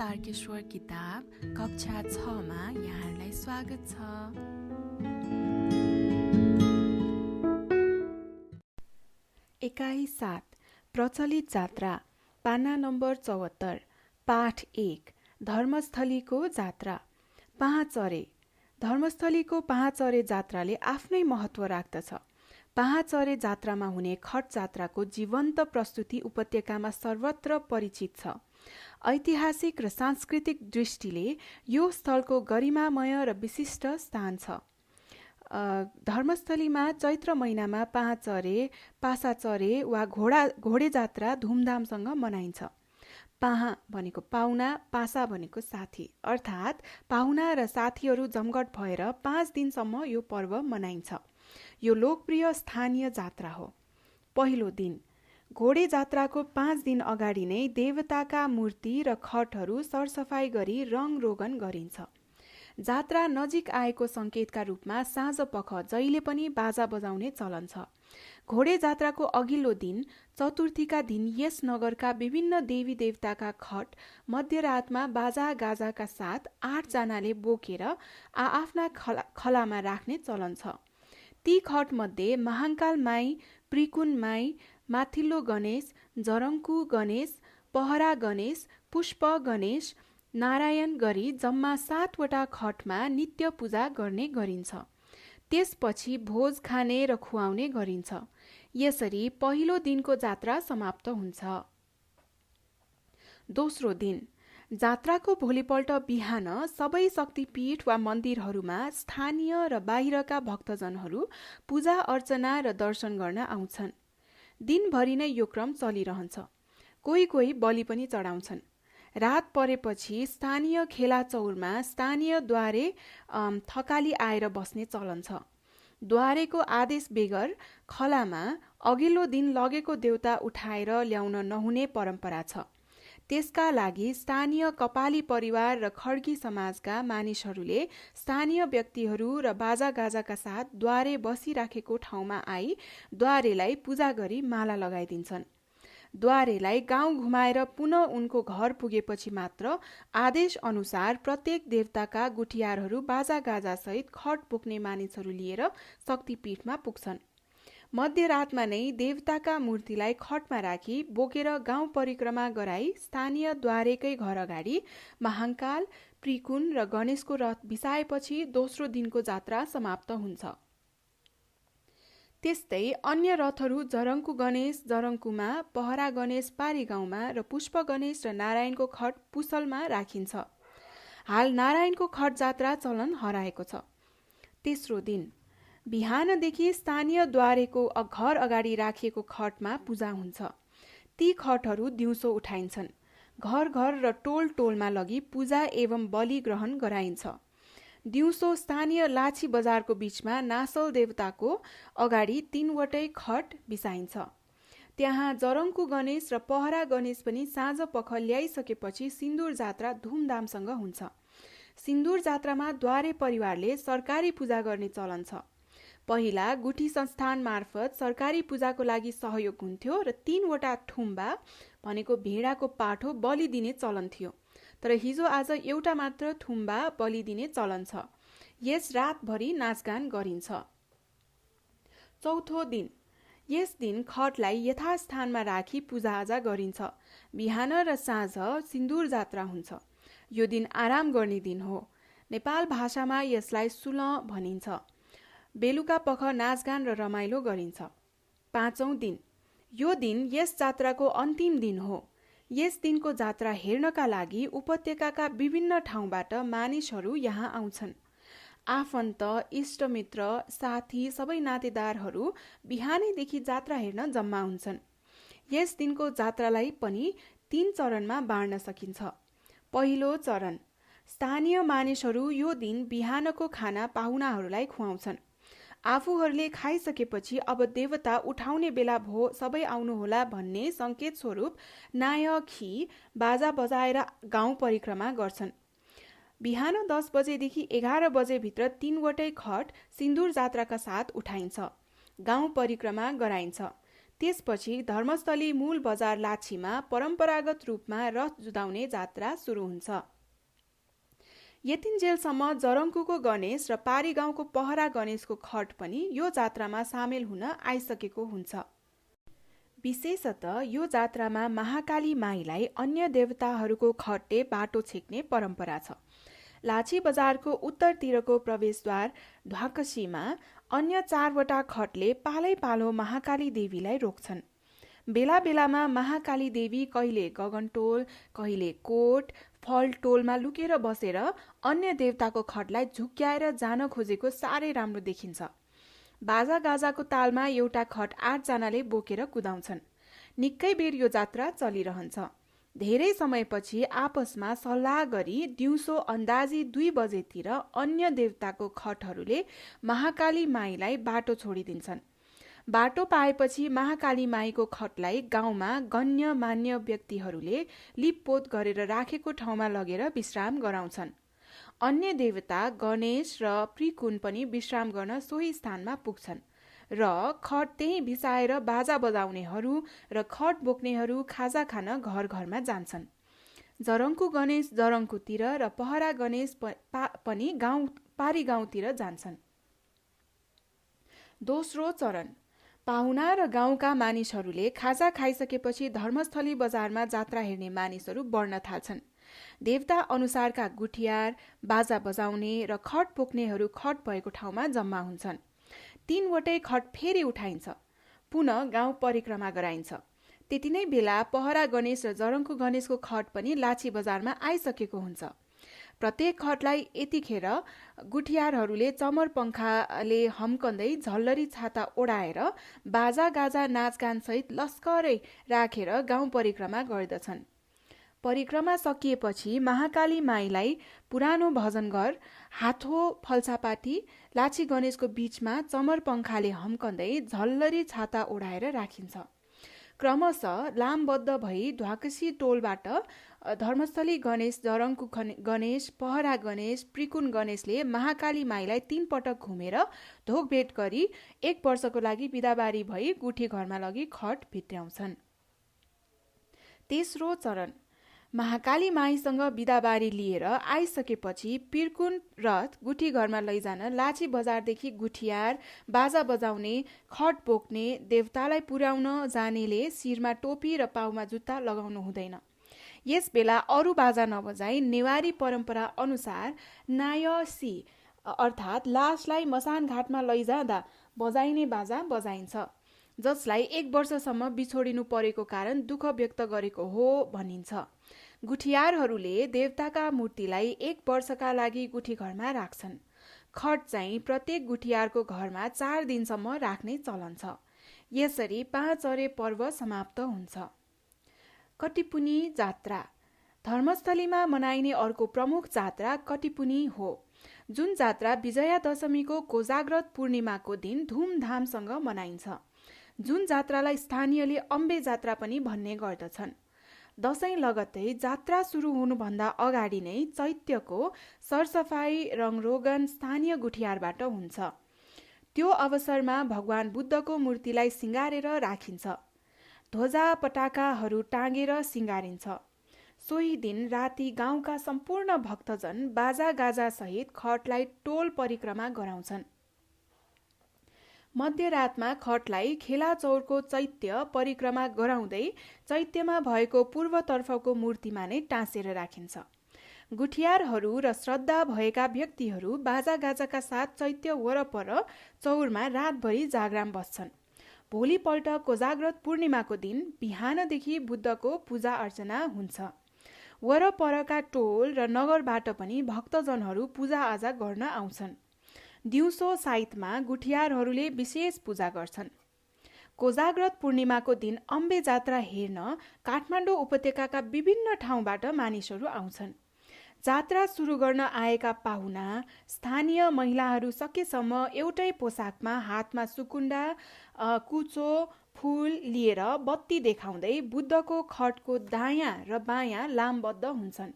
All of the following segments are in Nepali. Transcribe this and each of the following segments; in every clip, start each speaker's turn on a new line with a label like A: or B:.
A: तारकेश्वर किताब कक्षा 6 मा यहाँलाई स्वागत छ।
B: एकाइ 7 प्रचलित जात्रा पाना नम्बर 74 पाठ 1 धर्मस्थलीको जात्रा। पाहाँचरे धर्मस्थलीको पाहाँचरे जात्राले आफ्नै महत्व राख्दछ। पाहाँचरे जात्रामा हुने खट जात्राको जीवन्त प्रस्तुति उपत्यकामा सर्वत्र परिचित छ। ऐतिहासिक र सांस्कृतिक दृष्टिले यो स्थलको गरिमामय र विशिष्ट स्थान छ। धर्मस्थलीमा चैत्र महिनामा पाहाँचरे, पासाचरे वा घोडे जात्रा धुमधामसँग मनाइन्छ। पाहाँ भनेको पाहुना, पासा भनेको साथी, अर्थात् पाहुना र साथीहरू जमघट भएर 5 दिनसम्म यो पर्व मनाइन्छ। यो लोकप्रिय स्थानीय जात्रा हो। पहिलो दिन घोडे जात्राको 5 दिन अगाडि नै देवताका मूर्ति र खटहरू सरसफाई गरी रङ रोगन गरिन्छ। जात्रा नजिक आएको संकेतका रूपमा साँझ पख जहिले पनि बाजा बजाउने चलन छ। घोडे जात्राको अघिल्लो दिन चतुर्थीका दिन यस नगरका विभिन्न देवी देवताका खट मध्यरातमा बाजा गाजाका साथ 8 जनाले बोकेर आआफ्ना खलामा राख्ने चलन छ। ती खट मध्ये महाङ्काल माई, प्रिकुन माई, माथिल्लो गणेश, जरङ्कु गणेश, पहरा गणेश, पुष्प गणेश, नारायण गरी जम्मा 7 वटा खटमा नित्य पूजा गर्ने गरिन्छ। त्यसपछि भोज खाने र खुवाउने गरिन्छ। यसरी पहिलो दिनको जात्रा समाप्त हुन्छ। दोस्रो दिन जात्राको भोलिपल्ट बिहान सबै शक्तिपीठ वा मन्दिरहरूमा स्थानीय र बाहिरका भक्तजनहरू पूजा अर्चना र दर्शन गर्न आउँछन्। दिनभरि नै यो क्रम चलिरहन्छ। कोही कोही बलि पनि चढाउँछन्। रात परेपछि स्थानीय खेला चौरमा स्थानीय द्वारे थकाली आएर बस्ने चलन छ। द्वारेको आदेश बेगर खलामा अघिल्लो दिन लगेको देउता उठाएर ल्याउन नहुने परम्परा छ। त्यसका लागि स्थानीय कपाली परिवार र खड्गी समाजका मानिसहरूले स्थानीय व्यक्तिहरू र बाजागाजाका साथ द्वारे बसिराखेको ठाउँमा आई द्वारेलाई पूजा गरी माला लगाइदिन्छन्। द्वारेलाई गाउँ घुमाएर पुनः उनको घर पुगेपछि मात्र आदेश अनुसार प्रत्येक देवताका गुठियारहरू बाजागाजासहित खट बोक्ने मानिसहरू लिएर शक्तिपीठमा पुग्छन्। मध्यरातमा नै देवताका मूर्तिलाई खटमा राखी बोकेर गाउँ परिक्रमा गराई स्थानीय द्वारेकै घर अगाडि महाङ्काल, प्रिकुन र गणेशको रथ बिसाएपछि दोस्रो दिनको जात्रा समाप्त हुन्छ। त्यस्तै अन्य रथहरू जरङ्कु गणेश जरङ्कुमा, पहरा गणेश पारी गाउँमा र पुष्प गणेश र नारायणको खट पुसलमा राखिन्छ। हाल नारायणको खट जात्रा चलन हराएको छ। तेस्रो दिन बिहानदेखि स्थानीय द्वारेको घर अगाडि राखिएको खटमा पूजा हुन्छ। ती खटहरू दिउँसो उठाइन्छन्। घर घर र टोल टोलमा लगी पूजा एवं बलि ग्रहण गराइन्छ। दिउँसो स्थानीय लाछी बजारको बीचमा नासल देवताको अगाडि 3 वटै खट बिसाइन्छ। त्यहाँ जरङ्कु गणेश र पहरा गणेश पनि साँझ पख ल्याइसकेपछि सिन्दुर जात्रा धुमधामसँग हुन्छ। सिन्दुर जात्रामा द्वारे परिवारले सरकारी पूजा गर्ने चलन छ। पहिला गुठी संस्थान मार्फत सरकारी पूजाको लागि सहयोग हुन्थ्यो र 3 वटा ठुम्बा भनेको भेडाको पाठो बलि दिने चलन थियो। तर हिजो आज एउटा मात्र ठुम्बा बलि दिने चलन छ। यस रातभरि नाचगान गरिन्छ। चौथो दिन यस दिन खटलाई यथास्थानमा राखी पूजाआजा गरिन्छ। बिहान र साँझ सिन्दुर जात्रा हुन्छ। यो दिन आराम गर्ने दिन हो। नेपाल भाषामा यसलाई सुल भनिन्छ। बेलुका पख नाचगान र रमाइलो गरिन्छ। पाँचौं दिन यो दिन यस जात्राको अन्तिम दिन हो। यस दिनको जात्रा हेर्नका लागि उपत्यकाका विभिन्न ठाउँबाट मानिसहरू यहाँ आउँछन्। आफन्त, इष्टमित्र, साथी सबै नातेदारहरू बिहानैदेखि जात्रा हेर्न जम्मा हुन्छन्। यस दिनको जात्रालाई पनि 3 चरणमा बाँड्न सकिन्छ। पहिलो चरण स्थानीय मानिसहरू यो दिन बिहानको खाना पाहुनाहरूलाई खुवाउँछन्। आफूहरूले खाइसकेपछि अब देवता उठाउने बेला भो सबै आउनुहोला भन्ने संकेत स्वरूप नायखी बाजा बजाएर गाउँ परिक्रमा गर्छन्। बिहान 10 बजेदेखि 11 बजेभित्र 3 वटै खट सिन्दुर जात्राका साथ उठाइन्छ। गाउँ परिक्रमा गराइन्छ। त्यसपछि धर्मस्थली मूल बजार लाछीमा परम्परागत रूपमा रथ जुधाउने जात्रा सुरु हुन्छ। यतिन्जेलसम्म जरङ्कुको गणेश र पारी गाउँको पहरा गणेशको खट पनि यो जात्रामा सामेल हुन आइसकेको हुन्छ। विशेषतः यो जात्रामा महाकाली माईलाई अन्य देवताहरूको खटले बाटो छेक्ने परम्परा छ। लाछी बजारको उत्तरतिरको प्रवेशद्वार ढ्वाकसीमा अन्य 4वटा खटले पालै पालो महाकाली देवीलाई रोक्छन्। बेला बेलामा महाकाली देवी कहिले गगनटोल, कहिले कोट, फलटोलमा लुकेर बसेर अन्य देवताको खटलाई झुक्क्याएर जान खोजेको साह्रै राम्रो देखिन्छ। बाजा गाजाको तालमा एउटा खट 8 जनाले बोकेर कुदाउँछन्। निकै बेर यो जात्रा चलिरहन्छ। धेरै समयपछि आपसमा सल्लाह गरी दिउँसो अन्दाजी 2 बजेतिर अन्य देवताको खटहरूले महाकाली माईलाई बाटो छोडिदिन्छन्। बाटो पाएपछि महाकाली माईको खटलाई गाउँमा गण्यमान्य व्यक्तिहरूले लिपपोत गरेर राखेको ठाउँमा लगेर विश्राम गराउँछन्। अन्य देवता गणेश र प्रिकुन पनि विश्राम गर्न सोही स्थानमा पुग्छन् र खट त्यही बिसाएर बाजा बजाउनेहरू र खट बोक्नेहरू खाजा खान घर घरमा जान्छन्। जरङ्कु गणेश जरङ्कुतिर र पहरा गणेश पनि पारी गाउँतिर जान्छन्। दोस्रो चरण। पाहुना र गाउँका मानिसहरूले खाजा खाइसकेपछि धर्मस्थली बजारमा जात्रा हेर्ने मानिसहरू बढ्न थाल्छन्। देवता अनुसारका गुठियार, बाजा बजाउने र खट बोक्नेहरू खट भएको ठाउँमा जम्मा हुन्छन्। 3वटै खट फेरि उठाइन्छ। पुनः गाउँ परिक्रमा गराइन्छ। त्यति नै बेला पहरा गणेश र जरङ्कु गणेशको खट पनि लाछी बजारमा आइसकेको हुन्छ। प्रत्येक खटलाई यतिखेर गुठियारहरूले चमर पंखाले हम्कँदै झल्लरी छाता ओढाएर बाजा गाजा नाचगान सहित लस्करै राखेर गाउँ परिक्रमा गर्दछन्। परिक्रमा सकिएपछि महाकाली माईलाई पुरानो भजन घर, हाथो फल्सापाटी, लाछी गणेशको बीचमा चमर पंखाले हम्कँदै झल्लरी छाता ओढाएर राखिन्छ। क्रमशः लामबद्ध भई ढ्वाकसी टोलबाट धर्मस्थली गणेश, जरङ्कु गणेश, पहरा गणेश, प्रिकुन गणेशले महाकाली माईलाई 3 पटक घुमेर ढोकभेट गरी 1 वर्षको लागि बिदाबारी भई गुठी घरमा लगी खट भित्र्याउँछन्। तेस्रो चरण। महाकाली माईसँग बिदाबारी लिएर आइसकेपछि पिर्कुन रथ गुठी घरमा लैजान लाछी बजारदेखि गुठियार, बाजा बजाउने, खट बोक्ने, देवतालाई पुर्याउन जानेले शिरमा टोपी र पाउमा जुत्ता लगाउनु हुँदैन। यस बेला अरू बाजा नबजाई नेवारी परम्परा अनुसार नायसी अर्थात् लासलाई मसान घाटमा लैजाँदा बजाइने बाजा बजाइन्छ, जसलाई 1 वर्षसम्म बिछोडिनु परेको कारण दुःख व्यक्त गरेको हो भनिन्छ। गुठियारहरूले देवताका मूर्तिलाई 1 वर्षका लागि गुठी घरमा राख्छन्। खट चाहिँ प्रत्येक गुठियारको घरमा 4 दिनसम्म राख्ने चलन छ। यसरी 5 अरे पर्व समाप्त हुन्छ। कटिपुनी जात्रा। धर्मस्थलीमा मनाइने अर्को प्रमुख जात्रा कटिपुनी हो, जुन जात्रा विजया दशमीको कोजाग्रत पूर्णिमाको दिन धुमधामसँग मनाइन्छ। जुन जात्रालाई स्थानीयले अम्बे जात्रा पनि भन्ने गर्दछन्। दशैं लगत्तै जात्रा सुरु हुनुभन्दा अगाडि नै चैत्यको सरसफाई रङरोगन स्थानीय गुठियारबाट हुन्छ। त्यो अवसरमा भगवान बुद्धको मूर्तिलाई सिंगारेर राखिन्छ। ध्वजा पटाकाहरू टाँगेर सिंगारिन्छ। सोही दिन राति गाउँका सम्पूर्ण भक्तजन बाजा गाजा सहित खटलाई टोल परिक्रमा गराउँछन्। मध्यरातमा खटलाई खेलाचौरको चैत्य परिक्रमा गराउँदै चैत्यमा भएको पूर्वतर्फको मूर्तिमा नै टाँसेर राखिन्छ। गुठियारहरू र श्रद्धा भएका व्यक्तिहरू बाजागाजाका साथ चैत्य वरपर चौरमा रातभरि जागराम बस्छन्। भोलिपल्ट कोजाग्रत पूर्णिमाको दिन बिहानदेखि बुद्धको पूजा अर्चना हुन्छ। वरपरका टोल र नगरबाट पनि भक्तजनहरू पूजाआजा गर्न आउँछन्। दिउँसो साइतमा गुठियारहरूले विशेष पूजा गर्छन्। कोजाग्रत पूर्णिमाको दिन अम्बे जात्रा हेर्न काठमाडौँ उपत्यकाका विभिन्न ठाउँबाट मानिसहरू आउँछन्। जात्रा सुरु गर्न आएका पाहुना स्थानीय महिलाहरू सकेसम्म एउटै पोसाकमा हातमा सुकुण्डा, कुचो, फूल लिएर बत्ती देखाउँदै बुद्धको खटको दायाँ र बायाँ लामबद्ध हुन्छन्।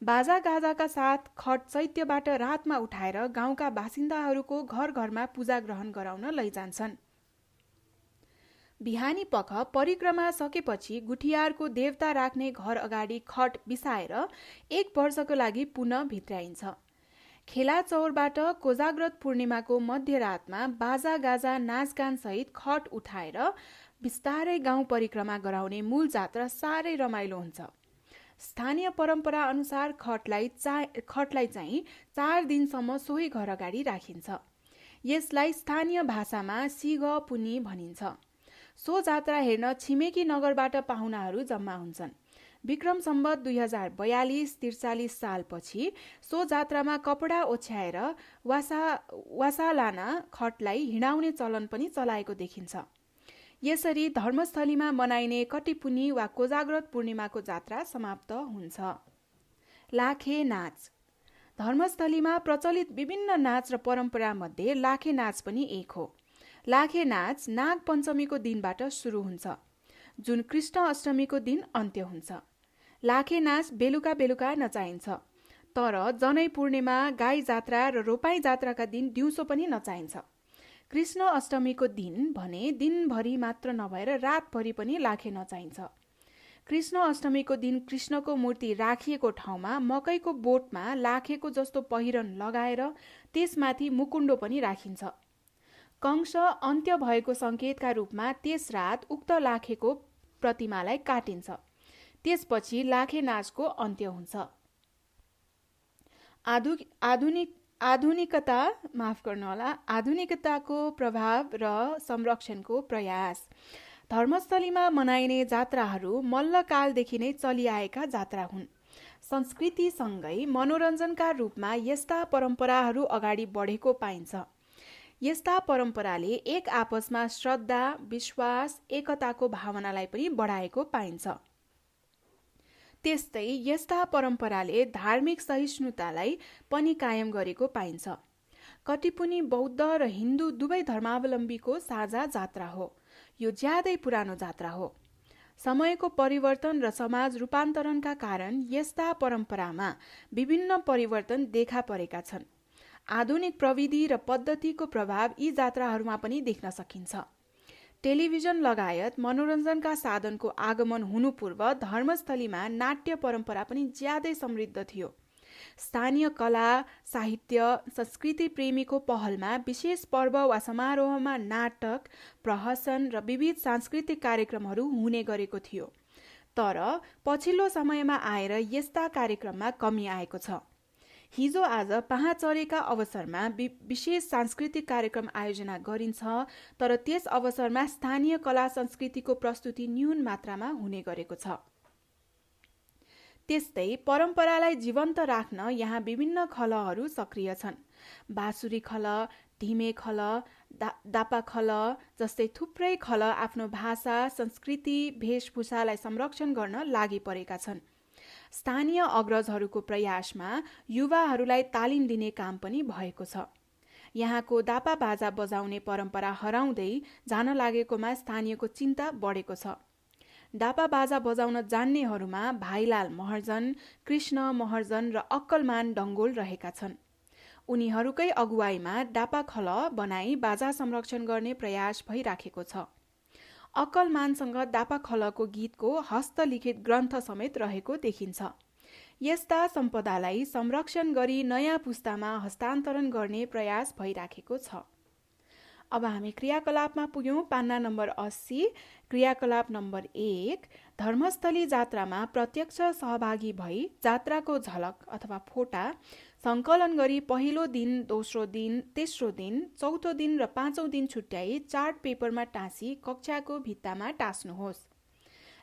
B: बाजा गाजाका साथ खट चैत्यबाट रातमा उठाएर गाउँका बासिन्दाहरूको घर घरमा पूजा ग्रहण गराउन लैजान्छन्। बिहानी पख परिक्रमा सकेपछि गुठियारको देवता राख्ने घर अगाडि खट बिसाएर 1 वर्षको लागि पुनः भित्र्याइन्छ। खेला चौरबाट कोजाग्रत पूर्णिमाको मध्यरातमा बाजा गाजा नाचगान सहित खट उठाएर बिस्तारै गाउँ परिक्रमा गराउने मूल जात्रा साह्रै रमाइलो हुन्छ। स्थानीय परम्परा अनुसार खटलाई चाहिँ 4 दिनसम्म सोही घर अगाडि राखिन्छ। यसलाई स्थानीय भाषामा सिग पुनी भनिन्छ। सो जात्रा हेर्न छिमेकी नगरबाट पाहुनाहरू जम्मा हुन्छन्। विक्रम सम्वत 2042-43 सालपछि सो जात्रामा कपडा ओछ्याएर वासालाना खटलाई हिँडाउने चलन पनि चलाएको देखिन्छ। यसरी धर्मस्थलीमा मनाइने कटिपुनी वा कोजाग्रत पूर्णिमाको जात्रा समाप्त हुन्छ। लाखे नाच। धर्मस्थलीमा प्रचलित विभिन्न नाच र परम्परा मध्ये लाखे नाच पनि एक हो। लाखे नाच नाग पञ्चमीको दिनबाट सुरु हुन्छ, जुन कृष्ण अष्टमीको दिन अन्त्य हुन्छ। लाखे नाच बेलुका बेलुका नचाइन्छ, तर जनै पूर्णिमा, गाई जात्रा र रोपाई जात्राका दिन दिउँसो पनि नचाइन्छ। कृष्ण अष्टमीको दिन भने दिनभरि मात्र नभएर रातभरि पनि लाखे नचाइन्छ। कृष्ण अष्टमीको दिन कृष्णको मूर्ति राखिएको ठाउँमा मकैको बोटमा लाखेको जस्तो पहिरन लगाएर त्यसमाथि मुकुण्डो पनि राखिन्छ। कंश अन्त्य भएको सङ्केतका रूपमा त्यस रात उक्त लाखेको प्रतिमालाई काटिन्छ। त्यसपछि लाखे नाचको अन्त्य हुन्छ। आधुनिकताको प्रभाव र संरक्षणको प्रयास। धर्मस्थलीमा मनाइने जात्राहरू मल्लकालदेखि नै चलिआएका जात्रा हुन्। संस्कृतिसँगै मनोरञ्जनका रूपमा यस्ता परम्पराहरू अगाडि बढेको पाइन्छ। यस्ता परम्पराले एक आपसमा श्रद्धा, विश्वास, एकताको भावनालाई पनि बढाएको पाइन्छ। त्यस्तै यस्ता परम्पराले धार्मिक सहिष्णुतालाई पनि कायम गरेको पाइन्छ। कटिपुनी बौद्ध र हिन्दू दुवै धर्मावलम्बीको साझा जात्रा हो। यो ज्यादै पुरानो जात्रा हो। समयको परिवर्तन र समाज रूपान्तरणका कारण यस्ता परम्परामा विभिन्न परिवर्तन देखा परेका छन्। आधुनिक प्रविधि र पद्धतिको प्रभाव यी जात्राहरूमा पनि देख्न सकिन्छ। टेलिभिजन लगायत मनोरञ्जनका साधनको आगमन हुनु पूर्व धर्मस्थलीमा नाट्य परम्परा पनि ज्यादै समृद्ध थियो। स्थानीय कला, साहित्य, संस्कृति प्रेमीको पहलमा विशेष पर्व वा समारोहमा नाटक, प्रहसन र विविध सांस्कृतिक कार्यक्रमहरू हुने गरेको थियो। तर पछिल्लो समयमा आएर यस्ता कार्यक्रममा कमी आएको छ। हिजो आज पहाचरेका अवसरमा विशेष सांस्कृतिक कार्यक्रम आयोजना गरिन्छ, तर त्यस अवसरमा स्थानीय कला संस्कृतिको प्रस्तुति न्यून मात्रामा हुने गरेको छ। त्यस्तै परम्परालाई जीवन्त राख्न यहाँ विभिन्न खलहरू सक्रिय छन्। बाँसुरी खल, ढिमे खल, दापा खल जस्तै थुप्रै खल आफ्नो भाषा, संस्कृति, वेशभूषालाई संरक्षण गर्न लागि परेका छन्। स्थानीय अग्रजहरूको प्रयासमा युवाहरूलाई तालिम दिने काम पनि भएको छ। यहाँको दापा बाजा बजाउने परम्परा हराउँदै जान लागेकोमा स्थानीयको चिन्ता बढेको छ। दापा बाजा बजाउन जान्नेहरूमा भाइलाल महर्जन, कृष्ण महर्जन र अक्कलमान डङ्गोल रहेका छन्। उनीहरूकै अगुवाईमा दापा खल बनाई बाजा संरक्षण गर्ने प्रयास भइराखेको छ। अक्कलमानसँग दापा खलको गीतको हस्तलिखित ग्रन्थ समेत रहेको देखिन्छ। यस्ता सम्पदालाई संरक्षण गरी नयाँ पुस्तामा हस्तान्तरण गर्ने प्रयास भइराखेको छ। अब हामी क्रियाकलापमा पुग्यौं। पान्ना नम्बर 80, क्रियाकलाप नम्बर 1, धर्मस्थली जात्रामा प्रत्यक्ष सहभागी भई जात्राको झलक अथवा फोटा सङ्कलन गरी पहिलो दिन, दोस्रो दिन, तेस्रो दिन, चौथो दिन र पाँचौं दिन छुट्याई चार्ट पेपरमा टाँसी कक्षाको भित्तामा टाँस्नुहोस्।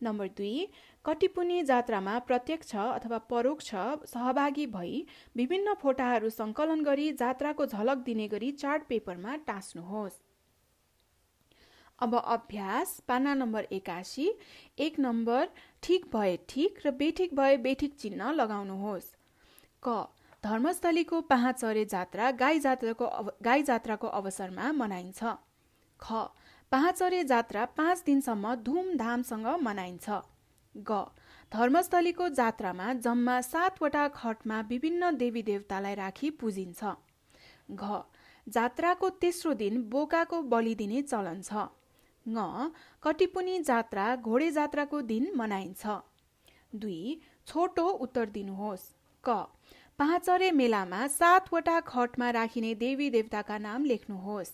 B: नम्बर 2, कटिपुनी जात्रामा प्रत्यक्ष अथवा परोक्ष सहभागी भई विभिन्न फोटाहरू सङ्कलन गरी जात्राको झलक दिने गरी चार्ट पेपरमा टाँस्नुहोस्। अब अभ्यास पाना नम्बर 81, 1 नम्बर ठिक भए ठिक र बेठिक भए बेठिक चिन्ह लगाउनुहोस्। क, धर्मस्थलीको पहाचरे जात्रा गाई जात्राको अवसरमा मनाइन्छ। ख, पहाचरे जात्रा 5 दिनसम्म धुमधामसँग मनाइन्छ। ग, धर्मस्थलीको जात्रामा जम्मा 7 वटा खटमा विभिन्न देवी देवतालाई राखी पूजिन्छ। घ, जात्राको तेस्रो दिन बोकाको बलि दिने चलन छ। ङ कटिपुनी जात्रा घोडे जात्राको दिन मनाइन्छ। 2 छोटो उत्तर दिनुहोस्। क पाँचरे मेलामा 7 वटा खटमा राखिने देवी देवताका नाम लेख्नुहोस्।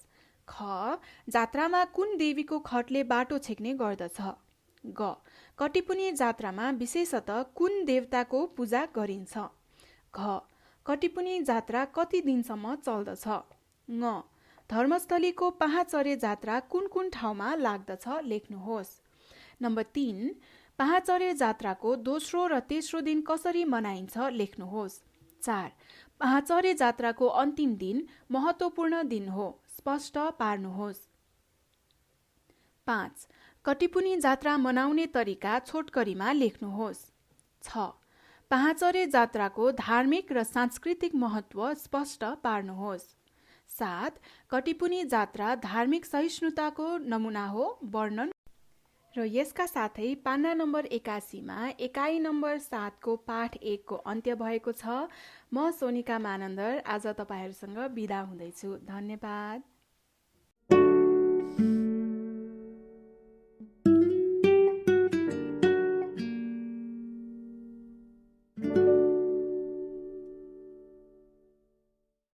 B: ख जात्रामा कुन देवीको खटले बाटो छेक्ने गर्दछ। ग कटिपुनी जात्रामा विशेषतः कुन देवताको पूजा गरिन्छ। घ कटिपुनी जात्रा कति दिनसम्म चल्दछ। ङ धर्मस्थलीको पाँचरे जात्रा कुन कुन ठाउँमा लाग्दछ लेख्नुहोस्। नम्बर 3 पाँचरे जात्राको दोस्रो र तेस्रो दिन कसरी मनाइन्छ लेख्नुहोस्। 4 पाँचरे जात्राको अन्तिम दिन महत्त्वपूर्ण दिन हो, स्पष्ट पार्नुहोस्। 5 कटिपुनी जात्रा मनाउने तरिका छोटकरीमा लेख्नुहोस्। 6 पाँचरे जात्राको धार्मिक र सांस्कृतिक महत्त्व स्पष्ट पार्नुहोस्। 7 कटिपुनी जात्रा धार्मिक सहिष्णुताको नमुना हो, वर्णन। र यसका साथै पान्ना नम्बर 81 मा एकाइ नम्बर 7 को पाठ 1 को अन्त्य भएको छ। म सोनिका मानन्दर आज तपाईहरुसँग बिदा हुँदैछु। धन्यवाद।